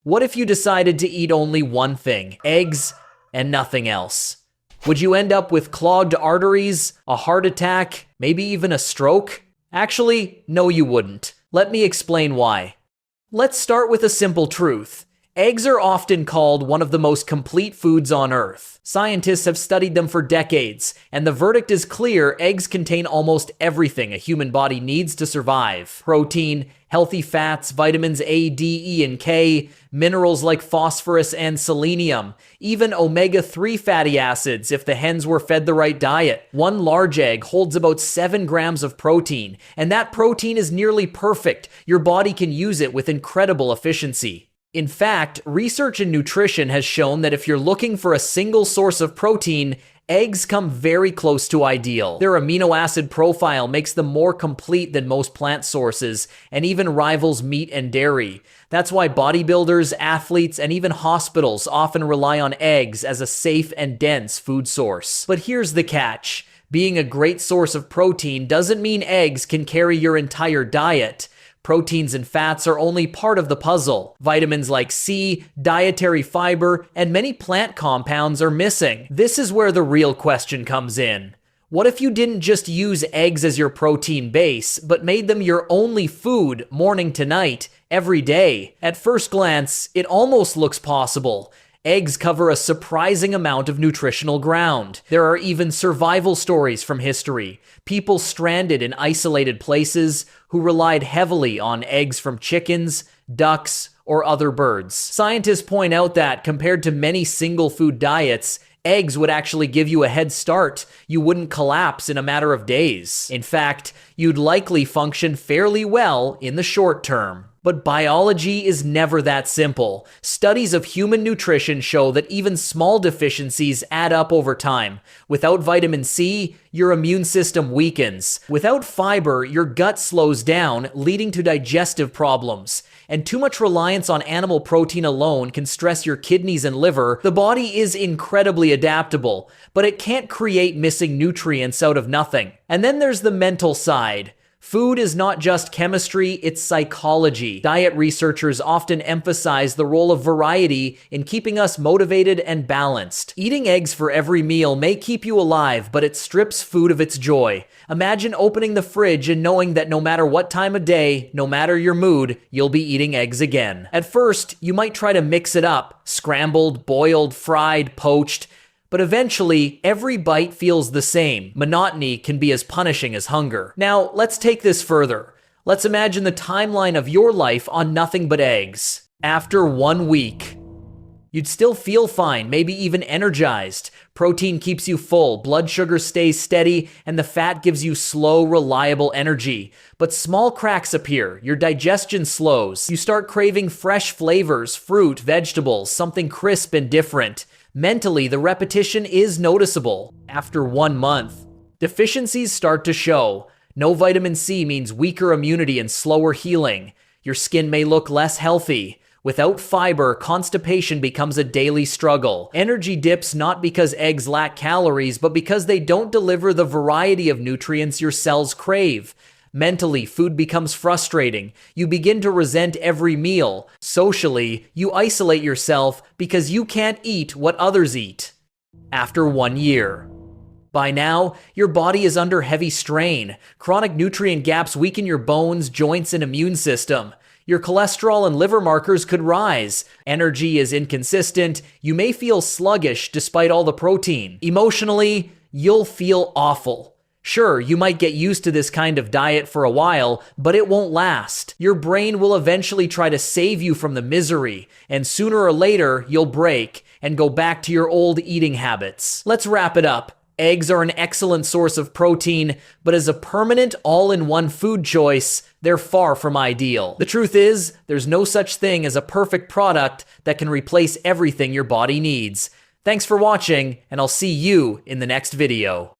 What if you decided to eat only one thing, eggs, and nothing else? Would you end up with clogged arteries, a heart attack, maybe even a stroke? Actually, no you wouldn't. Let me explain why. Let's start with a simple truth. Eggs are often called one of the most complete foods on Earth. Scientists have studied them for decades, and the verdict is clear: eggs contain almost everything a human body needs to survive. Protein, healthy fats, vitamins A, D, E, and K, minerals like phosphorus and selenium, even omega-3 fatty acids if the hens were fed the right diet. One large egg holds about 7 grams of protein, and that protein is nearly perfect. Your body can use it with incredible efficiency. In fact, research in nutrition has shown that if you're looking for a single source of protein, eggs come very close to ideal. Their amino acid profile makes them more complete than most plant sources, and even rivals meat and dairy. That's why bodybuilders, athletes, and even hospitals often rely on eggs as a safe and dense food source. But here's the catch. Being a great source of protein doesn't mean eggs can carry your entire diet. Proteins and fats are only part of the puzzle. Vitamins like C, dietary fiber, and many plant compounds are missing. This is where the real question comes in. What if you didn't just use eggs as your protein base, but made them your only food morning to night, every day? At first glance, it almost looks possible. Eggs cover a surprising amount of nutritional ground. There are even survival stories from history. People stranded in isolated places who relied heavily on eggs from chickens, ducks, or other birds. Scientists point out that, compared to many single-food diets, eggs would actually give you a head start. You wouldn't collapse in a matter of days. In fact, you'd likely function fairly well in the short term. But biology is never that simple. Studies of human nutrition show that even small deficiencies add up over time. Without vitamin C, your immune system weakens. Without fiber, your gut slows down, leading to digestive problems. And too much reliance on animal protein alone can stress your kidneys and liver. The body is incredibly adaptable, but it can't create missing nutrients out of nothing. And then there's the mental side. Food is not just chemistry, it's psychology. Diet researchers often emphasize the role of variety in keeping us motivated and balanced. Eating eggs for every meal may keep you alive, but it strips food of its joy. Imagine opening the fridge and knowing that no matter what time of day, no matter your mood, you'll be eating eggs again. At first, you might try to mix it up: scrambled, boiled, fried, poached. But eventually, every bite feels the same. Monotony can be as punishing as hunger. Now, let's take this further. Let's imagine the timeline of your life on nothing but eggs. After 1 week, you'd still feel fine, maybe even energized. Protein keeps you full, blood sugar stays steady, and the fat gives you slow, reliable energy. But small cracks appear, your digestion slows. You start craving fresh flavors, fruit, vegetables, something crisp and different. Mentally, the repetition is noticeable. After 1 month, deficiencies start to show. No vitamin C means weaker immunity and slower healing. Your skin may look less healthy. Without fiber, constipation becomes a daily struggle. Energy dips not because eggs lack calories, but because they don't deliver the variety of nutrients your cells crave. Mentally, food becomes frustrating. You begin to resent every meal. Socially, you isolate yourself because you can't eat what others eat. After 1 year. By now, your body is under heavy strain. Chronic nutrient gaps weaken your bones, joints, and immune system. Your cholesterol and liver markers could rise. Energy is inconsistent. You may feel sluggish despite all the protein. Emotionally, you'll feel awful. Sure, you might get used to this kind of diet for a while, but it won't last. Your brain will eventually try to save you from the misery, and sooner or later, you'll break and go back to your old eating habits. Let's wrap it up. Eggs are an excellent source of protein, but as a permanent all-in-one food choice, they're far from ideal. The truth is, there's no such thing as a perfect product that can replace everything your body needs. Thanks for watching, and I'll see you in the next video.